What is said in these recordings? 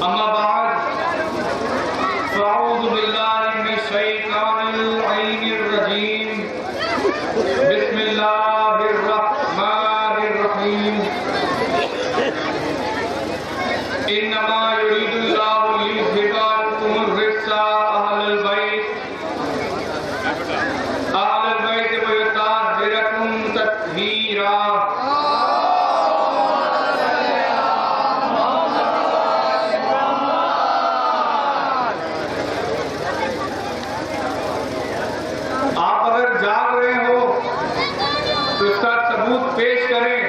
أما بعد فأعوذ بالله من الشيطان اللعين الرجيم بسم الله الرحمن الرحيم إنما يريد الله ليذهب عنكم الرجس أهل البيت ويطهركم تطهيرا. آپ اگر جاگ رہے ہو تو اس کا ثبوت پیش کریں.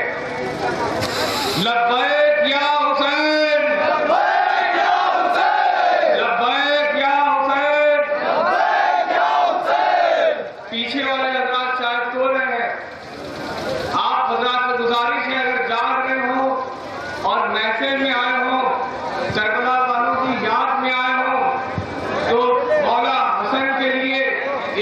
لبیک یا حسین، لبیک یا حسین، لبیک یا حسین، لبیک یا حسین. پیچھے والے حضرات شاید سو رہے ہیں. آپ حضرات سے گزارش ہے اگر جاگ رہے ہو اور محفل میں آئے ہو، کربلا والوں کی یاد میں آئے ہو، تو مولا حسن کے لیے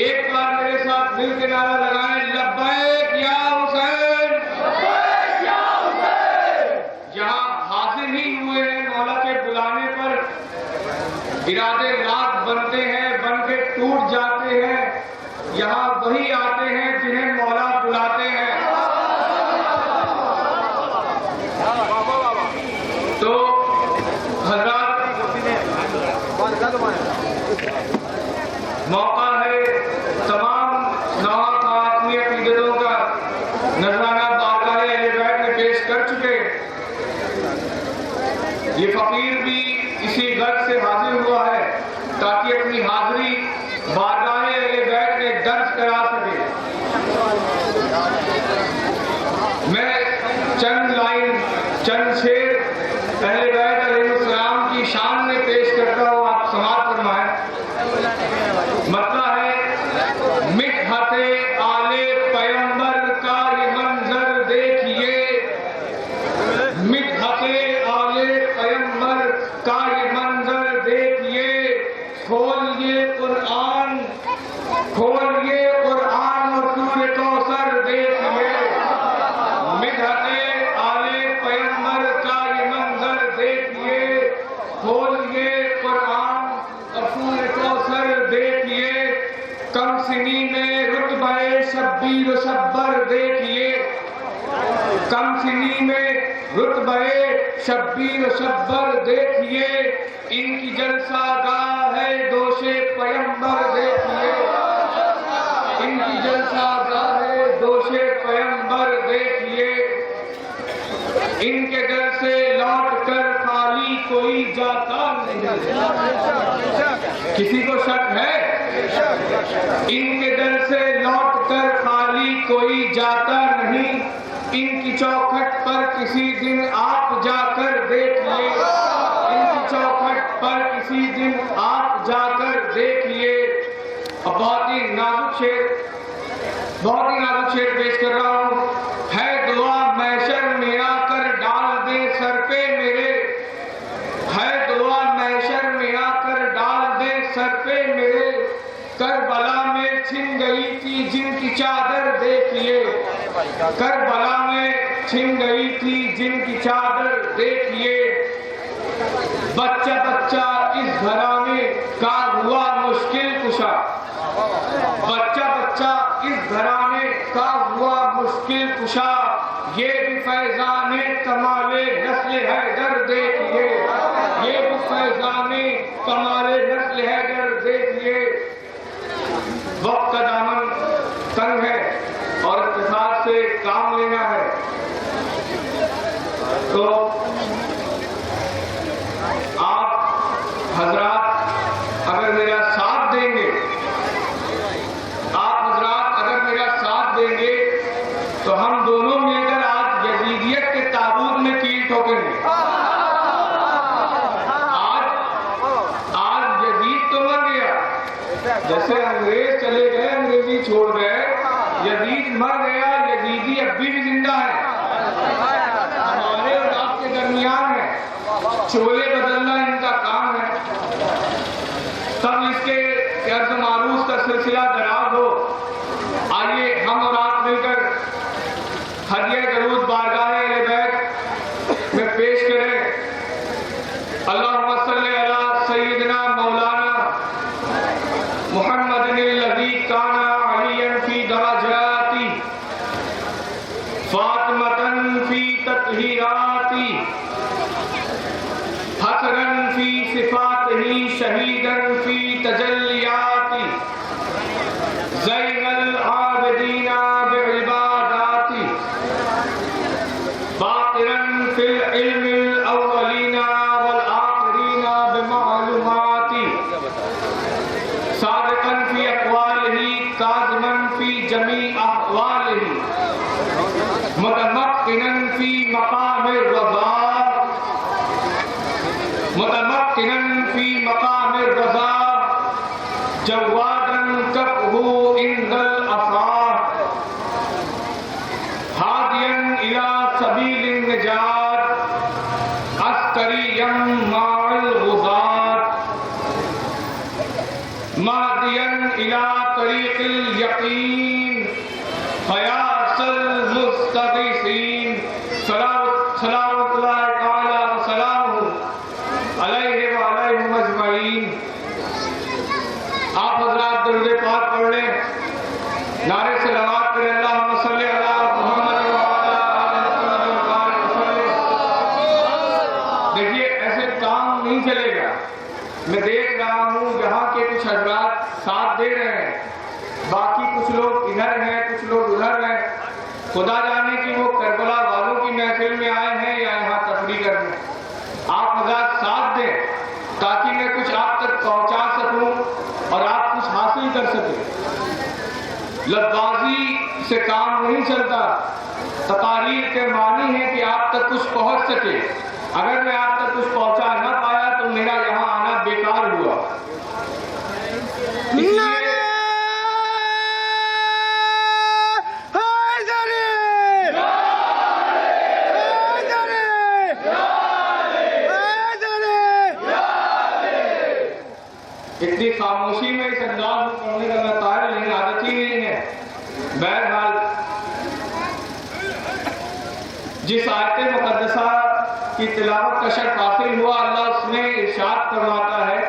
ایک بار میرے ساتھ مل کے نعرہ لگائیں. لبیک یا حسین، لبیک یا حسین. یہاں حاضر ہی ہوئے ہیں مولا کے بلانے پر. ارادے رات بنتے ہیں، بن کے ٹوٹ جاتے ہیں. یہاں وہی آتے ہیں جنہیں مولا بلاتے ہیں. تو حضرات موقع ہے تمام نواب اپنی عقیدتوں کا نذرانہ بارگاہ اہل بیت میں پیش کر چکے. یہ فقیر بھی اسی غرض سے حاضر ہوا ہے تاکہ اپنی حاضری بارگاہ اہل بیت میں درج کرا سکے. میں چند لائن، چند شعر اہل بیت علیہ السلام کی شان میں پیش کرتا ہوں. آپ سماعت فرمائیں. مطلب ہے مدحت آل پیغمبر کا یہ منظر دیکھیے، مدحت آل پیغمبر کا یہ منظر دیکھیے. کھولیے قرآن، کھولیے قرآن اور سورہ کوثر دیکھیے. مدحت آل پیغمبر کا یہ منظر دیکھیے، کھولیے قرآن اور سورہ کوثر دیکھیے. کم سنی میں رتبہ شبیر و شبر دیکھیے، کم سنی میں رتبہ شبیر و شبر دیکھیے. ان کی جلسہ گاہ ہے دوش پیغمبر دیکھیے، ان کی جلسہ گاہ ہے دوش پیغمبر دیکھیے. ان کے در سے لوٹ کر خالی کوئی جاتا نہیں. کسی کو شک ہے؟ ان کے در سے لوٹ کر خالی کوئی جاتا نہیں. ان کی چوکھٹ پر کسی دن آپ جا کر دیکھیے، ان کی چوکھٹ پر کسی دن آپ جا کر دیکھیے. بہت ہی نازک شعر پیش کر رہا ہوں. ہے دعا محشر میں آ کر ڈال دے سر پہ میرے، ہے دعا محشر میں آ کر ڈال دے سر پہ میرے. کربلا میں چھن گئی تھی جن کی چادر دیکھیے، کربلا میں چھن گئی تھی جن کی چادر دیکھیے. بچہ بچہ اس گھرانے کا ہوا مشکل کشا، بچہ بچہ اس گھرانے کا ہوا مشکل کشا. یہ بھی فیضان کمال نسل حیدر دیکھیے، یہ بھی فیضان کمال نسل حیدر دیکھیے. وقت کا دامن تنگ ہے اور اختصار سے کام لینا ہے. تو آپ حضرات اگر میرا ساتھ دیں گے، آپ حضرات اگر میرا ساتھ دیں گے تو ہم دونوں مل کر آج یزیدیت کے تابوت میں کیل ٹھوکیں گے. آج یزید تو مر گیا، جیسے انگریز چلے گئے، انگریزی چھوڑ گئے، یزید مر گیا. یزیدی اب بھی زندہ ہے، ہمارے اور آپ کے درمیان ہے. چولے بدلنا ان کا کام ہے. تب اس کے عرض معروف کا سلسلہ دراز ہو. آئیے ہم اور آپ مل کر ہدیہ درود بارگاہ اہل بیت میں پیش کریں. اللہم حسنا فی صفاتہ شہیدا فی تجلیات زین العابدین بعبادات باطرا فی العلم الاولین والآخرین بمعلومات صادقا فی اقوالہ کاظما فی جمیع احوالہ متمکنا فی مقام الرضا متمکنا فی مقام الرضا جوادا کفہ عند الافراح ہادیا الی سبیل النجات عسکریا مع الغزاة مہدیا الی طریق الیقین فیاس المستغیثین صلوات اللہ تعالی وسلامہ علیہ وعلیہم اجمعین۔ آپ حضرات درود پاک پڑھ لیں، نعرے صلوات کریں، اللہم صلی علی محمد وعلی آل محمد وبارک وسلم۔ دیکھیے ایسے کام نہیں چلے گا۔ میں دیکھ رہا ہوں یہاں کے کچھ حضرات ساتھ دے رہے ہیں، باقی کچھ لوگ ادھر ہیں، کچھ لوگ ادھر ہیں۔ خدا جانے کہ وہ کربلا والوں کی محفل میں آئے ہیں یا یہاں تفریح کرنے۔ آپ حضرات ساتھ دیں تاکہ میں کچھ آپ تک پہنچا سکوں اور آپ کچھ حاصل کر سکیں۔ لفظ بازی سے کام نہیں چلتا، تقاریر کے معنی ہے کہ آپ تک کچھ پہنچ سکے۔ اگر میں آپ تک کچھ پہنچا نہ پایا تو میرا یہاں آنا بیکار ہوا۔ اتنی خاموشی میں اس انداز میں پڑھنے کا میں قائل نہیں، عادت ہی نہیں ہے۔ بہرحال جس آیت مقدسہ کی تلاوت کا شرف حاصل ہوا، اللہ اس میں ارشاد فرماتا ہے،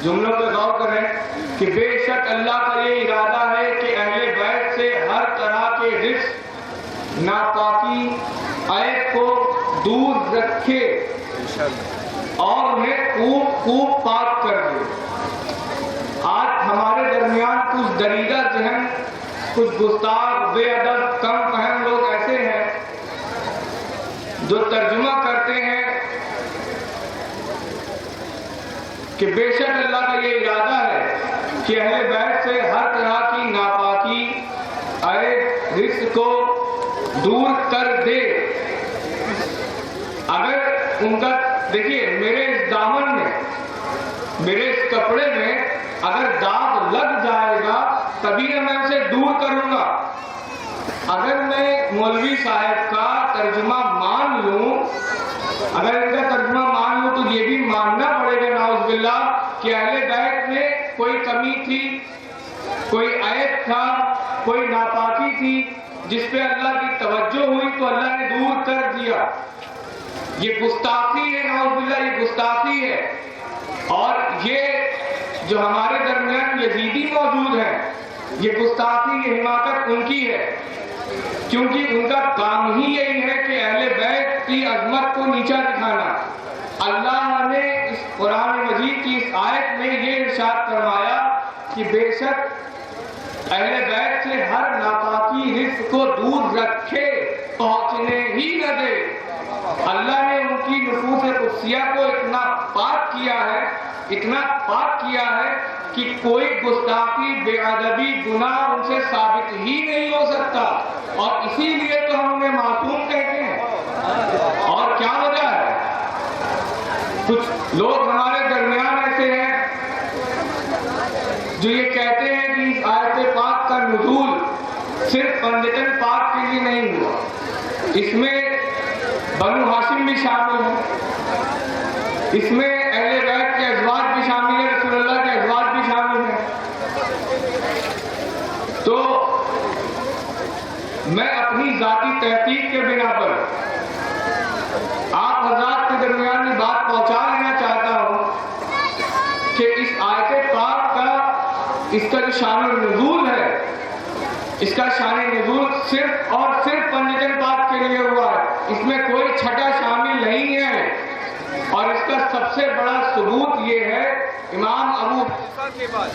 جملوں پہ غور کریں کہ بے شک اللہ کا یہ ارادہ ہے کہ اہل بیت سے ہر طرح کے رزق، ناپاکی، عیب کو دور رکھے اور انہیں خوب خوب پاک کر دے۔ آج ہمارے درمیان کچھ دریدہ ذہن، کچھ گستاخ، بے ادب، کم فہم لوگ ایسے ہیں جو ترجمہ کرتے ہیں کہ بے شک اللہ کا یہ ارادہ ہے کہ اہل بیت سے ہر طرح کی ناپاکی، عیب، رزق کو دور کر دے۔ اگر ان کا دیکھیے میرے اس دامن میں، میرے اس کپڑے میں اگر داغ لگ جائے گا تبھی میں اسے دور کروں گا۔ اگر میں مولوی صاحب کا ترجمہ مان لوں، اگر ان کا ترجمہ مان لوں تو یہ بھی ماننا پڑے گا نعوذ باللہ کہ اہل بیت میں کوئی کمی تھی، کوئی عیب تھا، کوئی ناپاکی تھی جس پہ اللہ کی توجہ ہوئی تو اللہ نے دور کر دیا۔ یہ گستاخی ہے نعوذ باللہ، یہ گستاخی ہے۔ اور یہ جو ہمارے درمیان یزیدی موجود ہیں، یہ گستاخی، یہ حماقت ان کی ہے، کیونکہ ان کا کام ہی یہی ہے کہ اہل بیت کی عظمت کو نیچا دکھانا۔ اللہ نے اس قرآن مجید کی اس آیت میں یہ ارشاد فرمایا کہ بے شک اہل بیت سے ہر ناپاکی، رزق کو دور رکھے، پہنچنے ہی نہ دے۔ اللہ نے ان کی نفوس قدسیہ کو اتنا پاک کیا ہے، اتنا پاک کیا ہے کہ کوئی گستاخی، بے ادبی، گناہ ان سے ثابت ہی نہیں ہو سکتا، اور اسی لیے تو ہم انہیں معصوم کہتے ہیں۔ اور کیا وجہ ہے؟ کچھ لوگ ہمارے درمیان ایسے ہیں جو یہ کہتے ہیں کہ اس آیت پاک کا نزول صرف پنجتن پاک کے لیے نہیں ہوا، اس میں بنو ہاشم بھی شامل ہیں، اس میں اہل بیت کے ازواج بھی شامل ہیں، رسول اللہ کے ازواج بھی شامل ہیں۔ تو میں اپنی ذاتی تحقیق کے بنا پر آپ حضرات کے درمیان میں بات پہنچا لینا چاہتا ہوں کہ اس آیت پاک کا، اس کا جو شان نزول ہے، اس کا شان نزول صرف اور صرف پنجتن پاک کے لیے ہوا ہے، اس میں کوئی چھٹا شامل نہیں ہے، اور اس سب سے بڑا ثبوت یہ ہے امام ابو حنیفہ کے بعد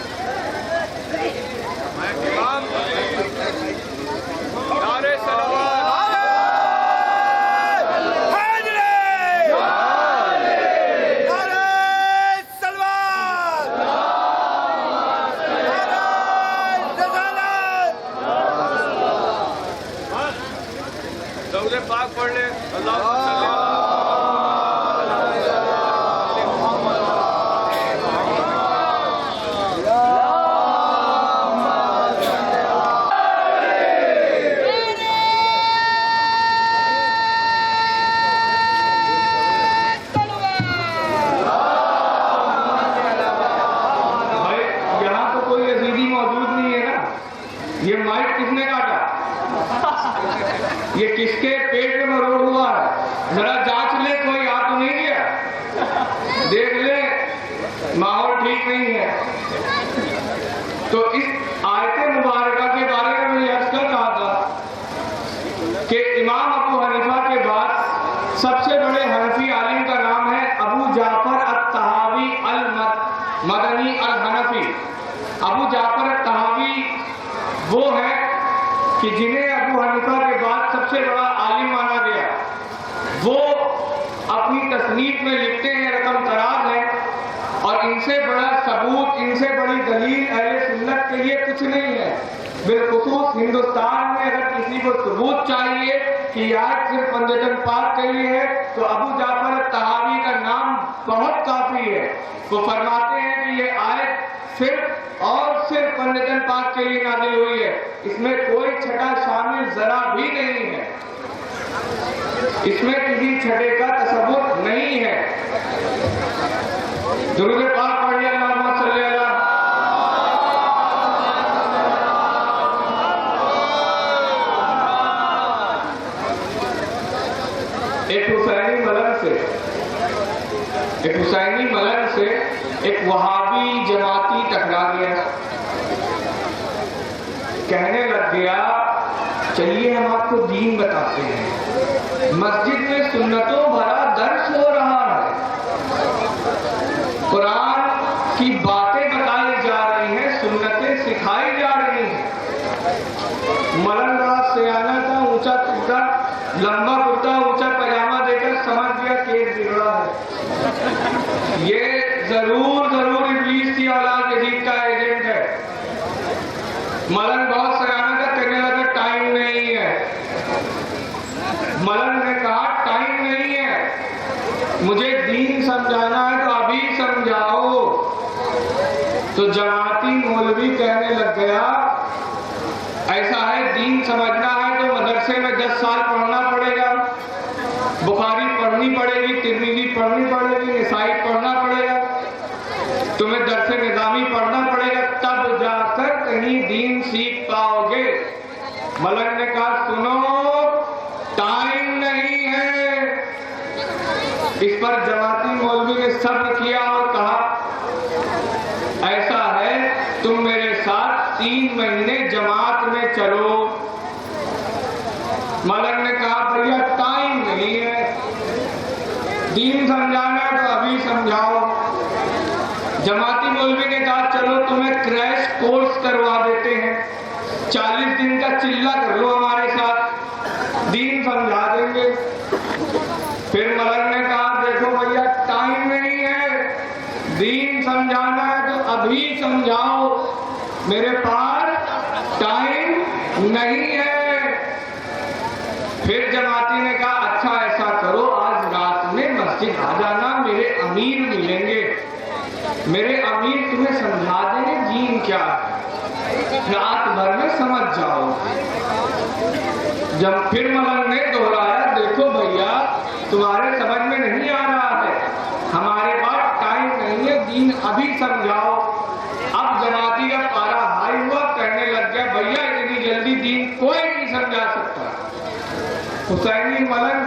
امام نعرہ صلوات پاک پڑھ لے یہاں تو کوئی یزیدی موجود نہیں ہے نا. یہ مائک کس نے کاٹا؟ یہ کس کے پیٹ میں مروڑ ہوا ہے؟ ذرا جانچ لے، کوئی آ تو نہیں گیا؟ دیکھ لے ماحول ٹھیک نہیں ہے. تو اس آیت مبارکہ کے بارے میں یہ عرض کر رہا تھا کہ امام ابو حنیفہ کے بعد سب سے بڑے حنفی عالم کا نام ہے ابو جعفر الطحاوی المدنی الحنفی. ابو جعفر الطحاوی وہ ہے کہ جنہیں ابو حنیفہ کے بعد سب سے بڑا عالم مانا گیا. وہ اپنی تصنیف میں لکھتے ہیں، رقم دراز ہے، اور ان سے بڑا ثبوت، ان سے بڑی دلیل اہل سنت کے لیے کچھ نہیں ہے. بالخصوص ہندوستان میں اگر کسی کو ثبوت چاہیے کہ یہ آیت صرف پنجتن پاک کے لیے ہے تو ابو جعفر الطحاوی کا نام بہت کافی ہے. وہ فرماتے ہیں کہ یہ آیت صرف اور صرف پنجتن پاک کے لیے نازل ہوئی ہے، اس میں کوئی چھٹا شامل ذرا بھی نہیں ہے، اس میں کسی چھٹے کا تصور نہیں ہے. درود پاک پڑھیے، اللہم صلی اللہ. ایک حسینی ملن سے ایک وہابی جماعتی ٹکرا گیا، کہنے لگ گیا چلیے ہم آپ کو دین بتاتے ہیں. مسجد میں سنتوں بھرا درس ہو رہا ہے، قرآن کی باتیں بتائی جا رہی ہیں، سنتیں سکھائی جا رہی ہیں. ملن بڑا سیانہ تھا، اونچا کرتا، لمبا کرتا، اونچا پاجامہ دے کر سمجھ گیا کیس بگڑا ہے، یہ ضرور ابلیس کی اولاد یزید کا ایجنٹ ہے. ملن بہت سیانہ تھا، کہنے لگا ٹائم نہیں ہے. ملن نے کہا ٹائم نہیں ہے، مجھے دین سمجھانا ہے تو ابھی سمجھاؤ. تو جماعتی مولوی کہنے لگ گیا ایسا ہے، دین سمجھنا ہے تو مدرسے میں 10 سال پڑھنا پڑے گا، بخاری پڑھنی پڑے گی، ترمذی پڑھنی پڑے گی، نسائی پڑھنا پڑے گا، تمہیں درس نظامی پڑھنا پڑے گا، تب جا کر کہیں دین سیکھ پاؤ گے. ملک نے کہا سنو ٹائم نہیں ہے. اس پر جماعتی مولوی نے صبر کیا اور کہا ایسا ہے تم میرے ساتھ 3 مہینے جماعت میں چلو. ملک نے کہا بھیا ٹائم نہیں ہے، دین سمجھانا ہے تو ابھی سمجھاؤ. جماعتی مولوی نے کہا چلو تمہیں کریش کورس کروا دیتے ہیں، 40 دن کا چلہ کر لو ہمارے ساتھ، دین سمجھا دیں گے. پھر ملک نے کہا دیکھو بھیا ٹائم نہیں ہے، دین سمجھانا ہے تو ابھی سمجھاؤ، میرے پاس ٹائم نہیں ہے. پھر جماعتی نے کہا اچھا ایسا کرو آج رات میں مسجد آ جانا، میرے امیر ملیں گے، میرے امیر تمہیں سمجھا دیں گے دین کیا ہے، رات بھر میں سمجھ جاؤ. جب پھر ملک نے دہرایا دیکھو بھیا تمہارے سمجھ میں نہیں آ رہا ہے، ہمارے پاس ٹائم نہیں ہے، دین ابھی سمجھاؤ. اب جماعتی کا پارا ہائی ہوا، کہنے لگ گیا بھیا اتنی جلدی دین کوئی نہیں سمجھا سکتا. حسینی ملن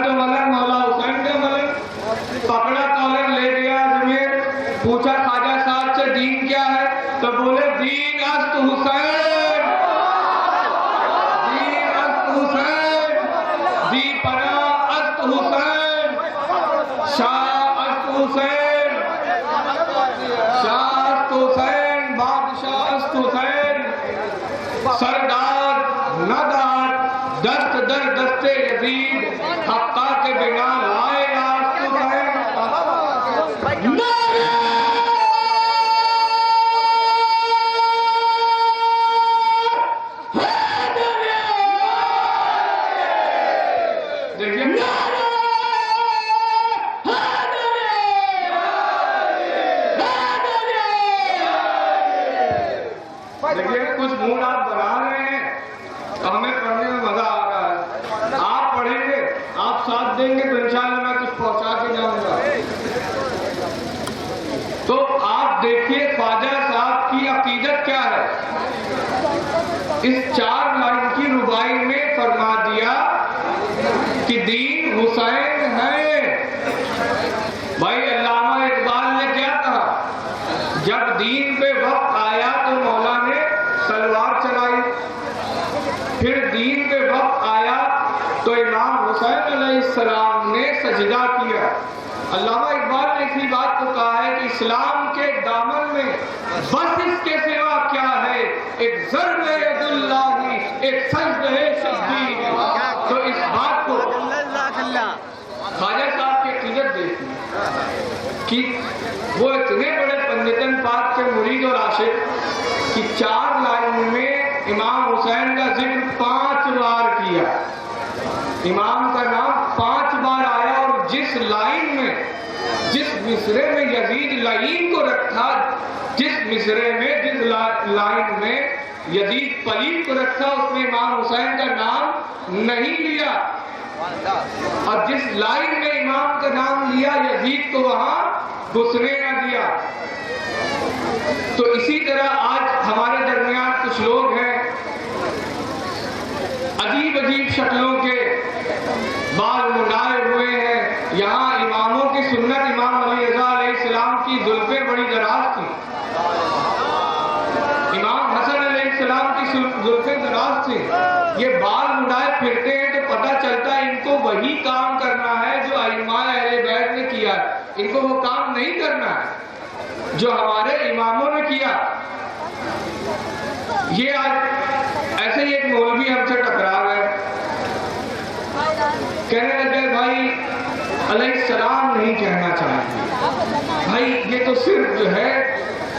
تو ملن، مولا حسین کا ملن، پکڑا کالر لے گیا اجمیر، پوچھا خواجہ صاحب سے دین کیا ہے تو بولے دین است حسین، دین است حسین، دی پناہ است حسین. شاہ حسین، شاست حسین، بادشاہ حسین، سردار ندار دست در دست یزید، حقہ کے بنا لائے راست حسین۔ دیکھیے کچھ مون آپ بنا رہے ہیں تو ہمیں پڑھنے میں مزہ آ رہا ہے، آپ پڑھیں گے، آپ ساتھ دیں گے تو انشاءاللہ میں کچھ پہنچا کے جاؤں گا۔ تو آپ دیکھیے خواجہ صاحب کی عقیدت کیا ہے۔ اس 4 لائن کی ربائی میں فرما دیا کہ دین حسین ہے۔ بھائی علامہ اقبال نے کیا کہا؟ جب دین پہ وقت آیا تو مولا نے تلوار چلائی، پھر دین پہ وقت آیا تو امام حسین علیہ السلام نے سجدہ کیا۔ علامہ اقبال نے اسی بات کو کہا ہے کہ اسلام کے دامن میں بس اس کے سوا کیا ہے، ایک ضرب ید اللہ، ایک سجدہ شبیر۔ تو اس بات کو خواجہ صاحب کی عقیدت دیکھی کہ وہ اتنے بڑے پنجتن پاک کے مرید اور عاشق کہ 4 لائن میں امام حسین کا ذکر 5 بار کیا، امام کا نام 5 بار آیا، اور جس لائن میں، جس مصرے میں یزید لعین کو رکھا، جس مصرے میں، جس لائن میں یزید پلید کو رکھا، اس میں امام حسین کا نام نہیں لیا، اور جس لائن میں امام کا نام لیا یزید کو وہاں گھسنے نہ دیا۔ تو اسی طرح آج ہمارے درمیان کچھ لوگ ہیں عجیب عجیب شکلوں کے، بال منڈائے ہوئے ہیں۔ یہاں اماموں کی سنت، امام علی رضا علیہ السلام کی زلفیں بڑی دراز تھی، امام حسن علیہ السلام کی زلفیں دراز تھی، یہ بال منڈائے پھرتے ہیں تو پتہ چلتا ہے ان کو وہی کام کرنا ہے جو ائمہ اہل بیت نے کیا ہے، ان کو وہ کام نہیں کرنا ہے جو ہمارے اماموں نے کیا۔ یہ آج ایسے ہی ایک مولوی ہم سے ٹکرا گئے، کہنے لگے بھائی علیہ السلام نہیں کہنا چاہیے، بھائی یہ تو صرف جو ہے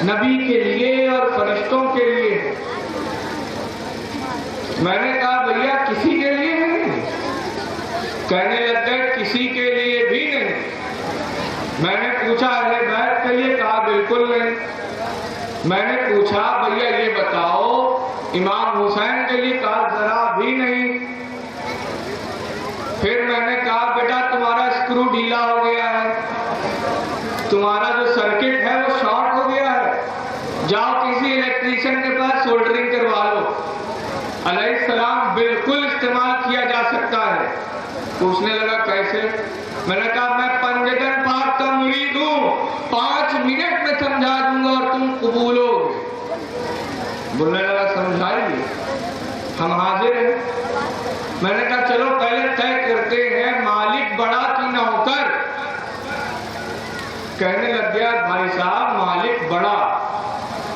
نبی کے لیے اور فرشتوں کے لیے ہے۔ میں نے کہا بھیا کسی کے لیے نہیں؟ کہنے لگے کسی کے لیے بھی نہیں۔ میں نے پوچھا اہل بیت کے لیے؟ کہا بالکل نہیں۔ میں نے پوچھا بھیا یہ بتاؤ امام حسین کے لیے؟ کہا ذرا بھی نہیں۔ پھر میں نے کہا بیٹا تمہارا اسکرو ڈھیلا ہو گیا ہے، تمہارا جو سرکٹ ہے وہ شارٹ ہو گیا ہے، جاؤ کسی الیکٹریشین کے پاس سولڈرنگ کروا لو۔ علیہ السلام بالکل استعمال کیا جا سکتا ہے۔ پوچھنے لگا کیسے؟ میں نے کہا میں پنجتن پاک کا مرید ہوں، 5 منٹ میں سمجھا دوں گا اور تم قبول ہو گے۔ بولنے لگا سمجھائیے، ہم حاضر ہیں۔ میں نے کہا چلو پہلے طے کرتے ہیں مالک بڑا کی نوکر؟ کہنے لگ گیا بھائی صاحب مالک بڑا۔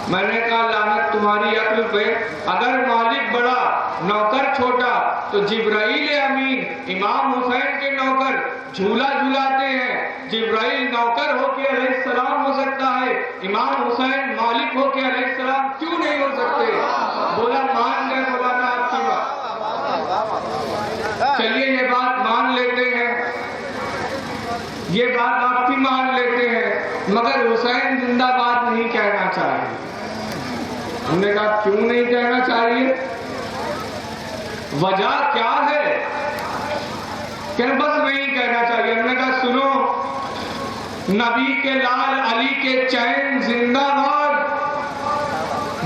میں نے کہا لعنت تمہاری عقل پہ، اگر مالک بڑا نوکر چھوٹا تو جبرائیل امین امام حسین کے نوکر جھولا جھلاتے ہیں، جبرائیل نوکر ہو کے علیہ السلام ہو سکتا ہے، امام حسین مالک ہو کے علیہ السلام کیوں نہیں ہو سکتے؟ بولا مان گئے مولانا آپ کی بات۔ چلیے یہ بات مان لیتے ہیں، یہ بات آپ کی مان لیتے ہیں، مگر حسین زندہ باد نہیں کہنا چاہیے۔ ہم نے کہا کیوں نہیں کہنا چاہیے؟ وجہ کیا ہے؟ کہ بس نہیں کہنا چاہیے۔ ہم نے کہا سنو، نبی کے لال علی کے چین زندہ باد،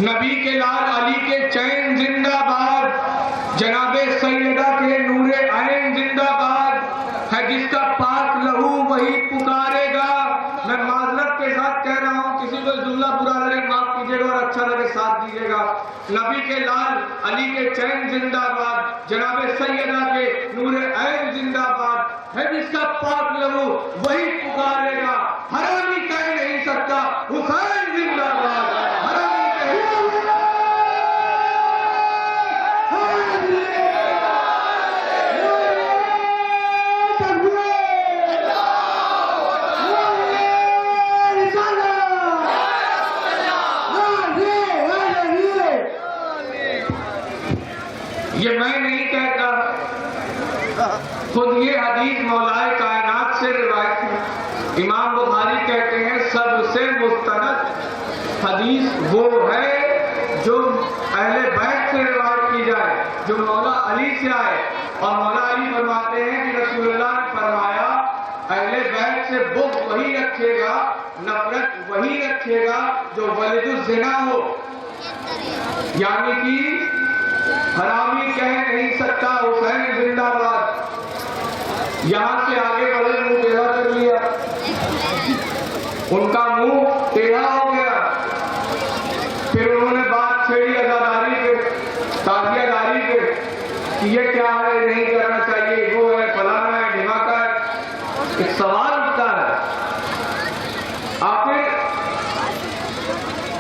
نبی کے لال علی کے چین زندہ باد، جناب سیدہ کے نور عین زندہ باد ہے، جس کا پاک لہو وہی پکارے گا۔ میں معذرت کے ساتھ کہہ رہا ہوں، کسی کو جملہ برا لگے معاف کیجیے گا اور اچھا لگے ساتھ دیجیے گا۔ نبی کے لال علی کے چین زندہ باد، جناب سیدہ کے نور عین زندہ باد، ہے جس کا پاک لہو وہی پکارے گا. حرامی کہہ نہیں سکتا حسین زندہ باد. حرامی یہ میں نہیں کہتا، خود یہ حدیث مولائے کائنات سے روایت ہے. امام بخاری کہتے ہیں سب سے مستند حدیث وہ ہے جو اہل بیت سے روایت کی جائے، جو مولا علی سے آئے. اور مولا علی فرماتے ہیں کہ رسول اللہ نے فرمایا اہل بیت سے بغض وہی رکھے گا، نفرت وہی رکھے گا جو ولد الزنا ہو. یعنی کہ حرامی کہہ نہیں سکتا حسین زندہ باد. یہاں سے آگے بڑے منہ ٹیڑھا کر لیا، ان کا منہ ٹیڑھا ہو گیا. پھر انہوں نے بات چھیڑی ازاداری پہ، تازیہ داری پہ کہ یہ کیا ہے، نہیں کرنا چاہیے، وہ ہے فلانا ہے ڈھماکا ہے. ایک سوال اٹھتا ہے آخر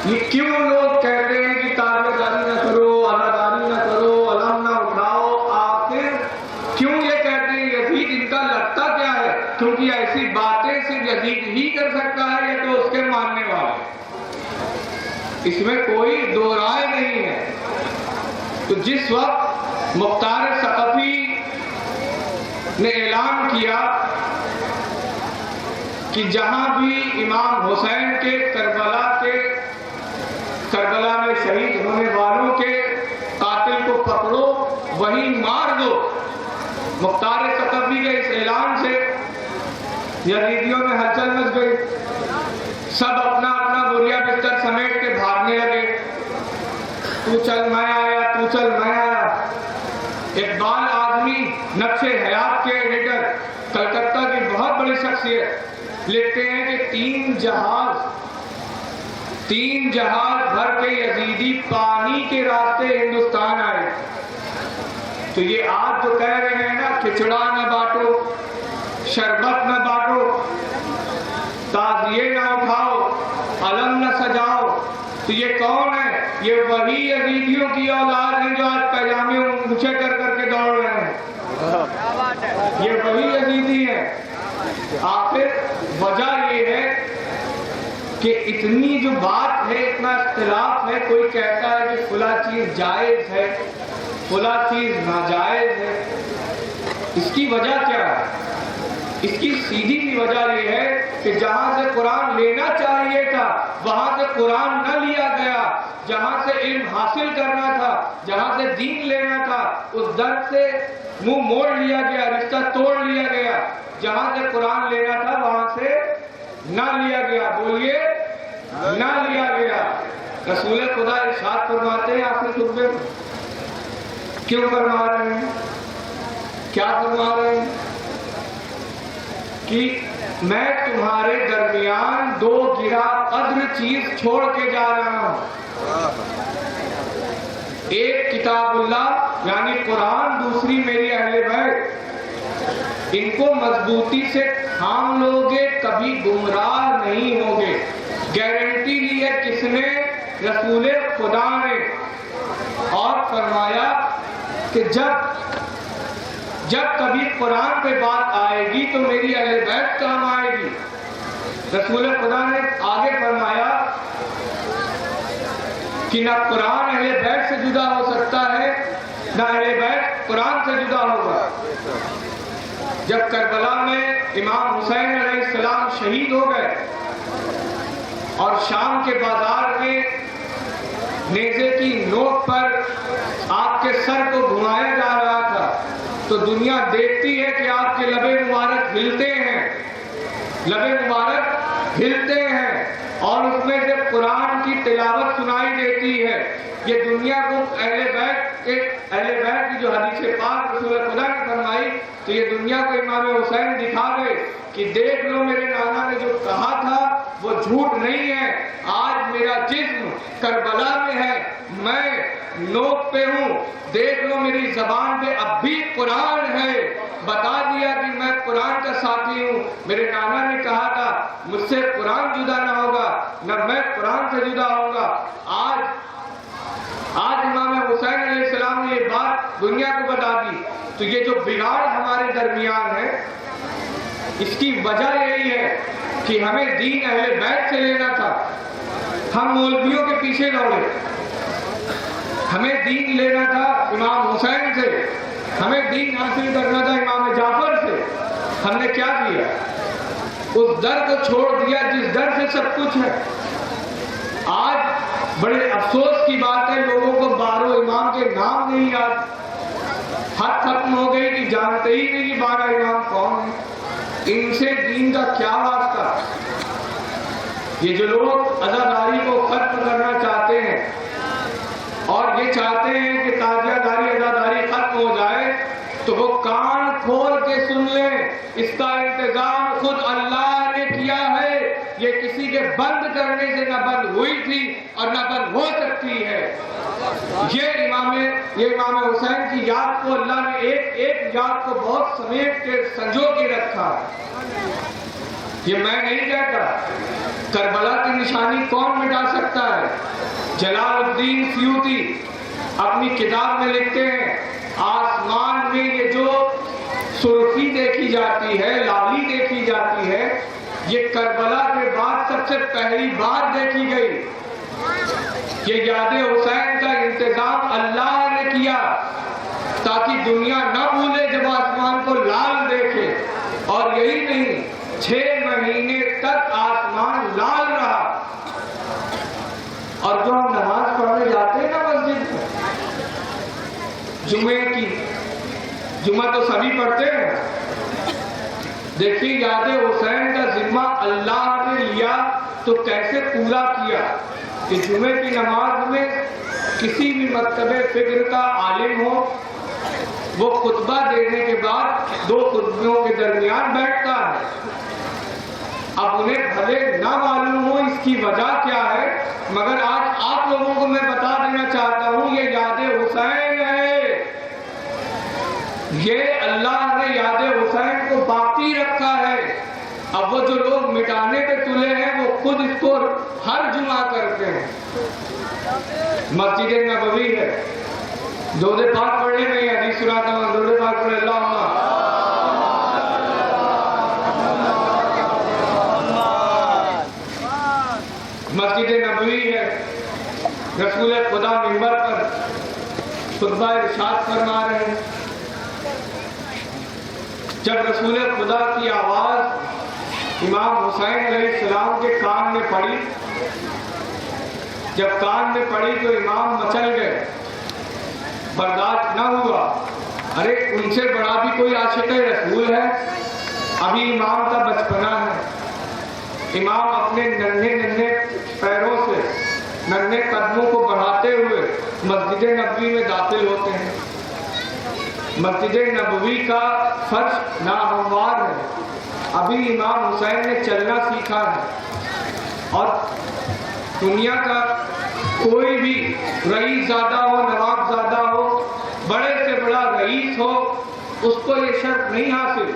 یہ کیوں لوگ کہتے ہیں کہ تازیہ داری نہ کرو، ازاداری نہ کرو، علم نہ اٹھاؤ؟ آخر کیوں یہ کہتے ہیں؟ یزید ان کا لگتا کیا ہے؟ کیونکہ ایسی باتیں صرف یزید ہی کر سکتا ہے یا تو اس کے ماننے والے، اس میں کوئی دو رائے نہیں ہے. تو جس وقت مختار ثقفی نے اعلان کیا کہ جہاں بھی امام حسین کے کربلا میں شہید ہونے والوں کے قاتل کو پکڑو وہی مار دو، مختار ثقفی کے اس اعلان سے یزیدیوں میں ہلچل مچ گئی. سب اپنا اپنا بوریا بستر سمیٹ کے بھاگنے لگے. تو چل میں آیا، تو چل میں آیا. اقبال آدمی نقش حیات کے ایڈیٹر، کلکتہ کی بہت بڑی شخصیت، لکھتے ہیں کہ تین جہاز بھر کے یزیدی پانی کے راستے ہندوستان آئے. تو یہ آج جو کہہ رہے ہیں نا کھچڑا نہ بانٹو، شربت نہ بانٹو، تعزیے نہ اٹھاؤ، علم نہ سجاؤ، تو یہ کون ہے؟ یہ وہی یزیدیوں کی اولاد ہیں جو آج پیجامے اونچے کر کر کے دوڑ رہے ہیں. یہ وہی یزیدی ہیں. آخر وجہ یہ ہے کہ اتنی جو بات ہے، اتنا اختلاف ہے، کوئی کہتا ہے کہ فلاں چیز جائز ہے، فلاں چیز ناجائز ہے. اس کی وجہ کیا ہے؟ اس کی سیدھی سی وجہ یہ ہے کہ جہاں سے قرآن لینا چاہیے تھا وہاں سے قرآن نہ لیا گیا. جہاں سے علم حاصل کرنا تھا، جہاں سے دین لینا تھا، اس در سے منہ موڑ لیا گیا، رشتہ توڑ لیا گیا. جہاں سے قرآن لینا تھا وہاں سے نہ لیا گیا. بولیے نہ لیا گیا. رسول خدا ارشاد فرماتے ہیں آخر خطبے میں، کیوں فرما رہے ہیں؟ کیا فرما رہے ہیں؟ کہ میں تمہارے درمیان دو گرا قدر چیز چھوڑ کے جا رہا ہوں. ایک کتاب اللہ یعنی قرآن، دوسری میری اہل بیت. ان کو مضبوطی سے تھام لوگے کبھی گمراہ نہیں ہوگے. گارنٹی لی ہے کس نے؟ رسول خدا نے. اور فرمایا کہ جب کبھی قرآن پہ بات آئے گی تو میری اہل بیت کام آئے گی. رسول خدا نے آگے فرمایا کہ نہ قرآن اہل بیت سے جدا ہو سکتا ہے، نہ اہل بیت قرآن سے جدا ہوگا. جب کربلا میں امام حسین علیہ السلام شہید ہو گئے اور شام کے بازار میں نیزے کی نوک پر آپ کے سر کو گھمایا جا رہا تھا تو دنیا دیکھتی ہے کہ آپ کے لبے مبارک ہلتے ہیں، لبے مبارک ہلتے ہیں اور اس میں سے قرآن کی تلاوت سنائی دیتی ہے. یہ دنیا کو اہل بیت کی جو حدیث پاک رسول خدا نے فرمائی تو یہ دنیا کو امام حسین دکھا گئے کہ دیکھ لو میرے نانا نے جو کہا تھا وہ جھوٹ نہیں ہے. آج میرا جسم کربلا میں ہے، میں نوک پہ ہوں، دیکھ لو میری زبان پہ اب بھی قرآن ہے، بتا دیا کہ میں قرآن کا ساتھی ہوں۔ میرے نانا نے کہا تھا مجھ سے قرآن جدا نہ ہوگا، نہ میں قرآن سے جدا ہوں گا۔ آج امام حسین علیہ السلام نے یہ بات دنیا کو بتا دی۔ تو یہ جو بگاڑ ہمارے درمیان ہے، اس کی وجہ یہی ہے کہ ہمیں دین اہل بیت سے لینا تھا، ہم مولویوں کے پیچھے دوڑے۔ ہمیں دین لینا تھا امام حسین سے، ہمیں دین حاصل کرنا تھا امام جعفر سے۔ ہم نے کیا کیا؟ اس در کو چھوڑ دیا جس در سے سب کچھ ہے۔ آج بڑے افسوس کی بات ہے، لوگوں کو بارہ امام کے نام نہیں یاد، حد ختم ہو گئی کہ جانتے ہی نہیں کہ 12 امام کون ہیں۔ ان سے دین کا کیا واسطہ؟ یہ جو لوگ عزاداری کو ختم کرنا چاہتے ہیں اور یہ چاہتے ہیں کہ تازیہ داری عزاداری ختم ہو جائے، تو وہ کان کھول کے سن لیں، اس کا انتظام خود اللہ نے کیا ہے۔ یہ کسی کے بند کرنے سے نہ بند ہوئی تھی اور نہ بند ہو سکتی ہے۔ یہ امام حسین کی یاد کو اللہ نے ایک یاد کو بہت سمیٹ کے سنجو کے رکھا۔ یہ میں نہیں کہتا۔ کربلا کی نشانی کون مٹا سکتا ہے؟ جلال الدین سیوطی اپنی کتاب میں لکھتے ہیں، آسمان میں یہ جو سرخی دیکھی جاتی ہے، لالی دیکھی جاتی ہے، یہ کربلا کے بعد سب سے پہلی بار دیکھی گئی۔ یہ یاد حسین کا انتظام اللہ نے کیا تاکہ دنیا نہ بھولے جب آسمان کو لال دیکھے۔ اور یہی نہیں، 6 مہینے تک آسمان لال رہا۔ اور جو ہم نماز پڑھنے جاتے ہیں نا مسجد میں، جمعہ تو سبھی پڑھتے ہیں، دیکھیے یاد حسین کا ذمہ اللہ نے لیا تو کیسے پورا کیا کہ جمعے کی نماز میں کسی بھی مکتب فکر کا عالم ہو، وہ خطبہ دینے کے بعد 2 خطبوں کے درمیان بیٹھتا ہے۔ اب انہیں بھلے نہ معلوم ہو اس کی وجہ کیا ہے، مگر آج آپ لوگوں کو میں بتا دینا چاہتا ہوں، یہ یاد حسین ہے۔ یہ اللہ نے یاد حسین کو باقی رکھا ہے۔ اب وہ جو لوگ مٹانے پہ تلے ہیں وہ خود اس کو ہر جمعہ کرتے ہیں۔ مسجد نبوی ہے، درود پاک پڑھنے میں حدیث سناتا ہوں، درود پاک پڑھے اللہم مسجد نبوی ہے، رسول خدا منبر پر خطبہ ارشاد فرما رہے ہیں۔ جب رسول خدا کی آواز امام حسین علیہ السلام کے کان میں پڑی، جب کان میں پڑی تو امام مچل گئے، برداشت نہ ہوا۔ ارے ان سے بڑا بھی کوئی عاشق رسول ہے؟ ابھی امام کا بچپنا ہے۔ امام اپنے ننھے پیروں سے ننھے قدموں کو بڑھاتے ہوئے مسجد نبوی میں داخل ہوتے ہیں۔ مسجد نبوی کا فرش ناہموار ہے، ابھی امام حسین نے چلنا سیکھا ہے۔ اور دنیا کا کوئی بھی رئیس زادہ ہو، نواب زادہ ہو، بڑے سے بڑا رئیس ہو، اس کو یہ شرط نہیں حاصل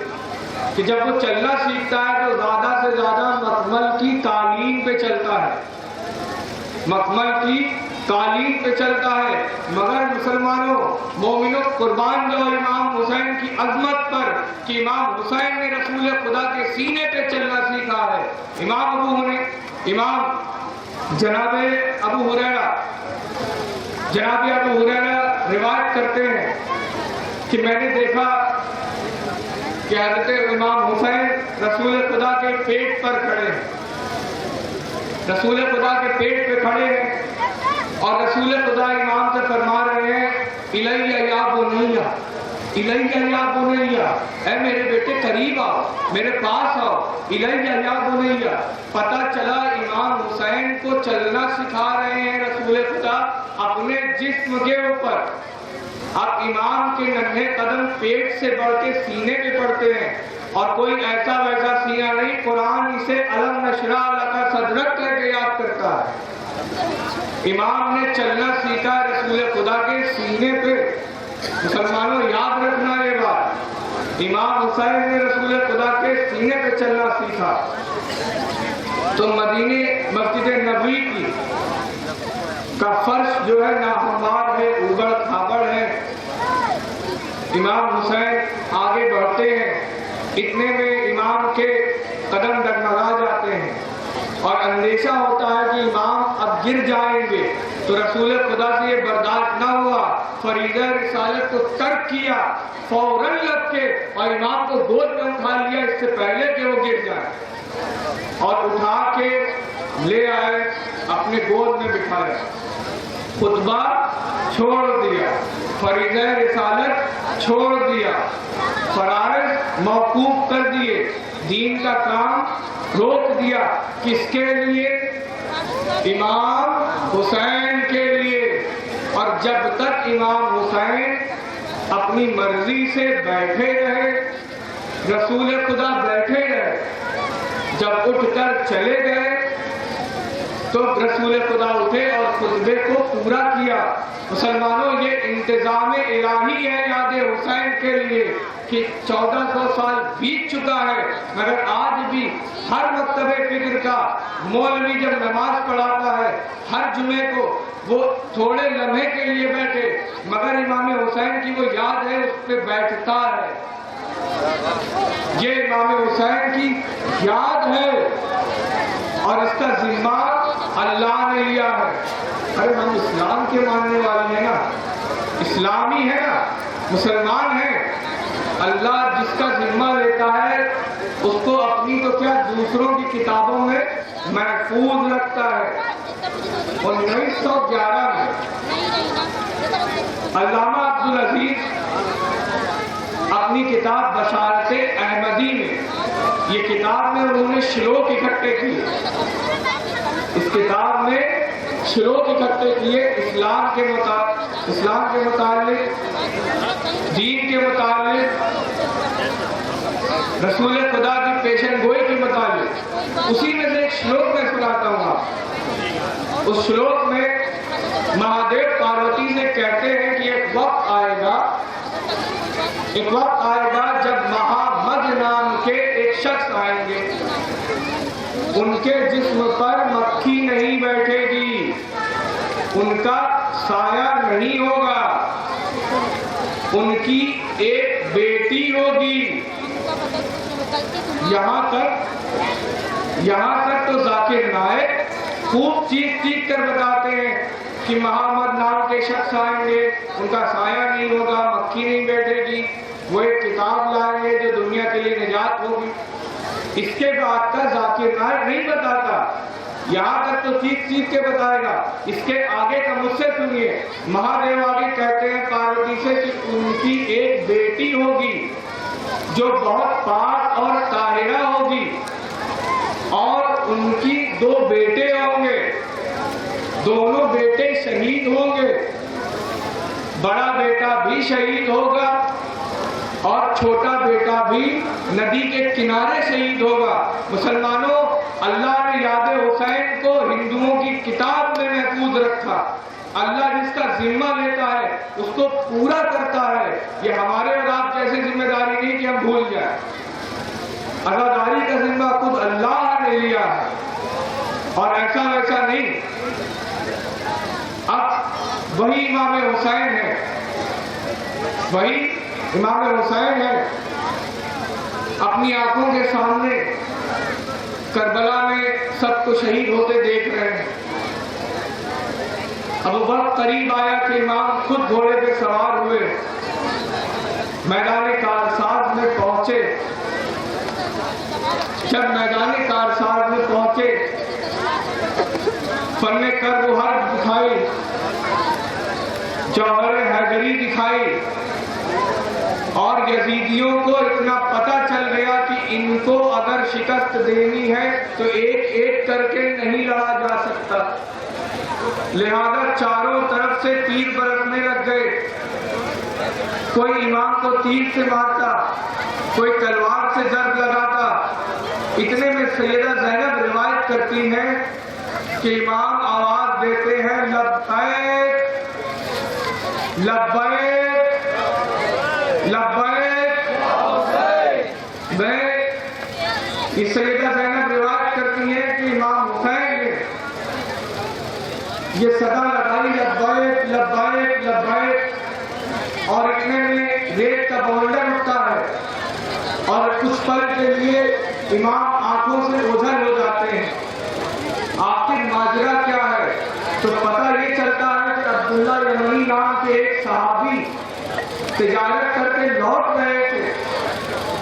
کہ جب وہ چلنا سیکھتا ہے تو زیادہ سے زیادہ مکمل کی تعلیم پہ چلتا ہے، مکمل کی تعلیم پہ چلتا ہے۔ مگر مسلمانوں، مومنوں، قربان جاؤ امام حسین کی عظمت پر کہ امام حسین نے رسول خدا کے سینے پہ چلنا سیکھا ہے۔ امام جناب ابو ہریرہ روایت کرتے ہیں کہ میں نے دیکھا کہ حضرت امام حسین رسول خدا کے پیٹ پر کھڑے ہیں، رسول خدا کے پیٹ پہ کھڑے ہیں، اور رسول خدا امام سے فرما رہے ہیں، الیہ یا بنیہ، الیہ یا بنیہ، اے میرے بیٹے قریب آؤ، میرے پاس آؤ، الیہ یا بنیہ۔ پتہ چلا امام حسین کو چلنا سکھا رہے ہیں رسول خدا اپنے جسم کے اوپر۔ اب امام کے ننھے قدم پیٹ سے بڑھ کے سینے پہ پڑتے ہیں، اور کوئی ایسا ویسا سینہ نہیں قرآن اسے علم نشرح لک صدرک کہہ کے یاد کرتا ہے۔ امام نے چلنا سیکھا رسول خدا کے سینے پہ۔ مسلمانوں یاد رکھنا یہ بات، امام حسین نے رسول خدا کے سینے پہ چلنا سیکھا۔ تو مدینے مسجد نبوی کی کا فرش جو ہے ناہموار ہے، اوبڑ کھابڑ ہے۔ امام حسین آگے بڑھتے ہیں، اتنے میں امام کے قدم ڈگمگا جاتے ہیں اور اندیشہ ہوتا ہے کہ امام اب گر جائیں گے۔ تو رسول خدا سے یہ برداشت نہ ہوا، فریضہ رسالت کو ترک کیا، فوراً لگ کے اور امام کو گود میں اٹھا لیا اس سے پہلے کہ وہ گر جائے، اور اٹھا کے لے آئے، اپنے گود میں بٹھایا، خطبہ چھوڑ دیا، فریضہ رسالت چھوڑ دیا، فرائض موقوف کر دیے، دین کا کام روک دیا۔ کس کے لیے؟ امام حسین کے لیے۔ اور جب تک امام حسین اپنی مرضی سے بیٹھے رہے، رسول خدا بیٹھے رہے، جب اٹھ کر چلے گئے تو رسول خدا اٹھے اور خطبے کو پورا کیا۔ مسلمانوں یہ انتظام الہی ہے یاد حسین کے لیے کہ 1400 سال بیت چکا ہے، مگر آج بھی ہر مکتب فکر کا مولوی جب نماز پڑھاتا ہے ہر جمعے کو وہ تھوڑے لمحے کے لیے بیٹھے، مگر امام حسین کی وہ یاد ہے، اس پہ بیٹھتا ہے۔ یہ امام حسین کی یاد ہے اور اس کا ذمہ اللہ نے لیا ہے۔ ارے ہم اسلام کے ماننے والے ہیں نا، اسلامی ہے نا، مسلمان ہیں۔ اللہ جس کا ذمہ لیتا ہے اس کو اپنی تو کیا دوسروں کی کتابوں میں محفوظ رکھتا ہے۔ 1911 میں علامہ عبدالعزیز اپنی کتاب بشارت احمدی میں، یہ کتاب میں انہوں نے شلوک اکٹھے کیے، اس کتاب میں شلوک اکٹھے کیے اسلام کے متعلق، دین کے متعلق، رسول خدا کی پیشن گوئی کے متعلق۔ اسی میں سے ایک شلوک میں سناتا ہوں آپ۔ اس شلوک میں مہادیو پاروتی سے کہتے ہیں کہ ایک وقت آئے گا جب مہامد نام کے ایک شخص آئیں گے، ان کے جسم پر مکھی نہیں بیٹھے گی، ان کا سایہ نہیں ہوگا، ان کی ایک بیٹی ہوگی۔ یہاں تک تو ذاکر نائک خوب چیخ کر بتاتے ہیں کہ محمد نام کے شخص آئیں گے، ان کا سایہ نہیں ہوگا، مکھی نہیں بیٹھے گی، وہ ایک کتاب لائیں گے جو دنیا کے لیے نجات ہوگی۔ اس کے بعد کا ذاکر نائک نہیں بتاتا، یہاں تک تو چیخ کے بتائے گا، اس کے آگے کا مجھ سے سنیے۔ مہادیو آگے کہتے ہیں پاروتی سے کہ ان کی ایک بیٹی ہوگی جو بہت پاک اور طاہرہ ہوگی، اور ان کی 2 بیٹے ہوں گے، دونوں بیٹے شہید ہوں گے، بڑا بیٹا بھی شہید ہوگا اور چھوٹا بیٹا بھی ندی کے کنارے شہید ہوگا۔ مسلمانوں، اللہ نے یاد حسین کو ہندوؤں کی کتاب میں محفوظ رکھا۔ اللہ جس کا ذمہ لیتا ہے اس کو پورا کرتا ہے۔ یہ ہمارے اور آپ جیسی ذمہ داری نہیں کہ ہم بھول جائیں۔ عزاداری کا ذمہ خود اللہ نے لیا ہے اور ایسا ویسا نہیں۔ اب وہی امام حسین ہے، وہی امام حسین ہے، اپنی آنکھوں کے سامنے کربلا میں سب کو شہید ہوتے دیکھ رہے ہیں۔ اب وقت قریب آیا کہ امام خود گھوڑے پہ سوار ہوئے، میدان کارساز میں پہنچے۔ جب میدان کارساز میں پہنچے، فن کروہر دکھائی، جوہر حیدری دکھائی، اور یزیدیوں کو اتنا پتہ چل گیا کہ ان کو اگر شکست دینی ہے تو ایک ایک کر کے نہیں لڑا جا سکتا، لہذا چاروں طرف سے تیر برسنے لگ گئے۔ کوئی امام کو تیر سے مارتا، کوئی تلوار سے ضرب لگاتا، اتنے میں سیدہ زینب روایت کرتی ہیں کہ امام آواز دیتے ہیں لبیک لبیک لبیک یہ سیدہ زینب روایت کرتی ہیں کہ امام حسین نے یہ صدا لگائی لبیک لبیک لبیک، اور اتنے میں ریت کا بولڈر اٹھتا ہے اور کچھ پل کے لیے امام آنکھوں سے اوجھل ہو جاتے ہیں۔ آخر ماجرا کیا ہے؟ تو پتہ یہ چلتا ہے کہ عبداللہ یمنی نام کے ایک صحابی تجارت کر کے لوٹ رہے تھے،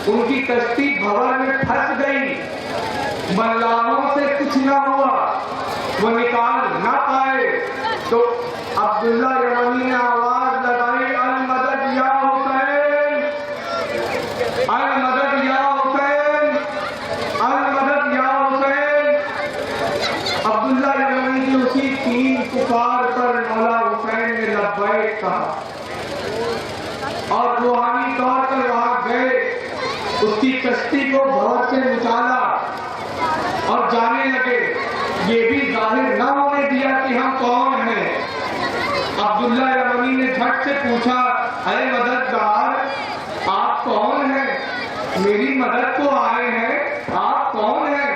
ان کی کشتی بھور میں پھنس گئی، ملاحوں سے کچھ نہ ہوا، وہ نکال نہ پائے، تو عبداللہ یمنی نے آواز لگائی المدد یا حسین، المدد یا حسین، المدد یا حسین۔ عبداللہ یمنی کی اسی تین پکار پر مولا حسین نے لبیک کہا اور روحانی طور پر وہاں گئے، اس کی کشتی کو بھور سے نچالا اور جانے لگے، یہ بھی ظاہر نہ ہونے دیا کہ ہم کون ہیں۔ عبداللہ یمنی نے جھٹ سے پوچھا اے مددگار آپ کون ہیں؟ میری مدد کو آئے ہیں، آپ کون ہیں؟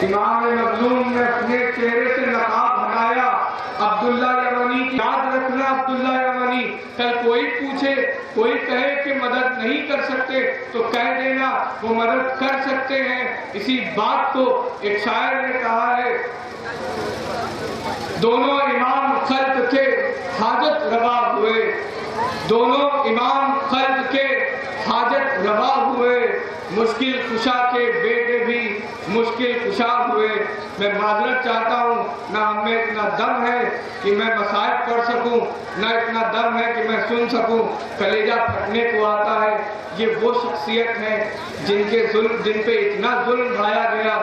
امام مظلوم نے اپنے چہرے سے نقاب ہٹایا۔ عبداللہ یمنی کی یاد رکھنا عبداللہ یمنی، کل کوئی پوچھے، کوئی کہے کہ مدد نہیں کر سکتے تو کہہ دینا وہ مدد کر سکتے ہیں۔ اسی بات کو ایک شاعر نے کہا ہے، دونوں امام خلق کے حاجت روا ہوئے، دونوں امام خلق کے حاجت روا ہوئے، مشکل کشا کے بیٹے بھی مشکل کشا ہوئے۔ میں معذرت چاہتا ہوں، نہ ہم میں اتنا دم ہے کہ میں مصائب پڑھ سکوں، نہ اتنا دم ہے کہ میں سن سکوں، کلیجہ پھٹنے کو آتا ہے۔ یہ وہ شخصیت ہے جن پہ اتنا ظلم ڈھایا گیا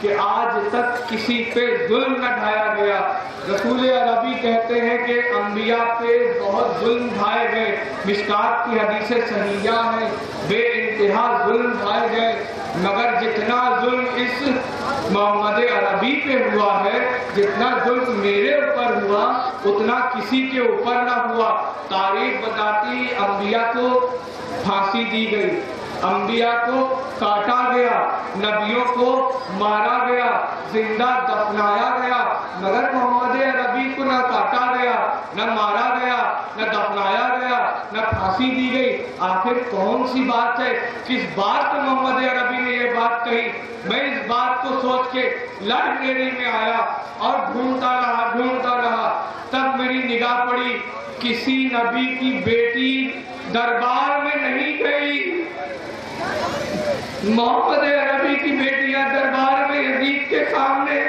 کہ آج تک کسی پہ ظلم نہ ڈھایا گیا۔ رسول عربی کہتے ہیں کہ انبیاء پہ بہت ظلم ڈھائے گئے، مشکات کی حدیث صحیحہ ہیں، بے انتہا ظلم ڈھائے گئے، مگر جتنا ظلم اس محمد عربی پہ ہوا ہے، جتنا ظلم میرے اوپر ہوا اتنا کسی کے اوپر نہ ہوا۔ تاریخ بتاتی انبیاء کو پھانسی دی گئی، انبیاء کو کاٹا گیا، نبیوں کو مارا گیا، زندہ دفنایا گیا، مگر محمد عربی کو نہ کاٹا گیا، نہ مارا گیا، نہ دفنایا گیا، نہ پھانسی دی گئی۔ آخر کون سی بات ہے؟ کس بات پہ محمد عربی نے یہ بات کہی؟ میں اس بات کو سوچ کے لائبریری میں آیا اور ڈھونڈتا رہا، تب میری نگاہ پڑی کسی نبی کی بیٹی دربار میں نہیں گئی۔ محمد عربی کی بیٹیاں دربار میں یزید کے سامنے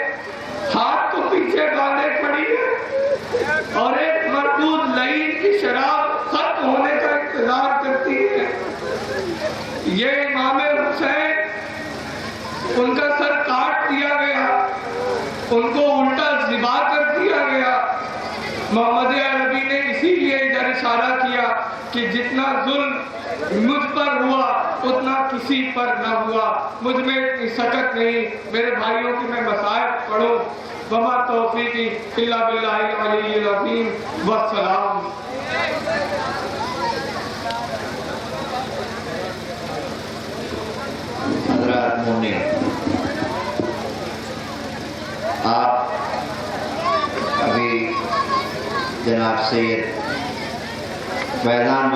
ہاتھ کو پیچھے باندھے کھڑی ہے اور ایک مردود لعین کی شراب ختم ہونے کا انتظار کرتی ہے۔ یہ امام حسین، ان کا سر کاٹ دیا گیا، ان کو الٹا ذبح کر دیا گیا۔ محمد عربی نے اسی لیے ادھر اشارہ کیا کہ جتنا ظلم مجھ پر ہوا اتنا کسی پر نہ ہوا، مجھ میں اتنی سکت نہیں۔ میرے بھائیوں کی میں مصائب پڑھوں، وما توفیقی الا باللہ العلی العظیم، والسلام۔ حضرات مومنین، آپ ابھی جناب سید فیضان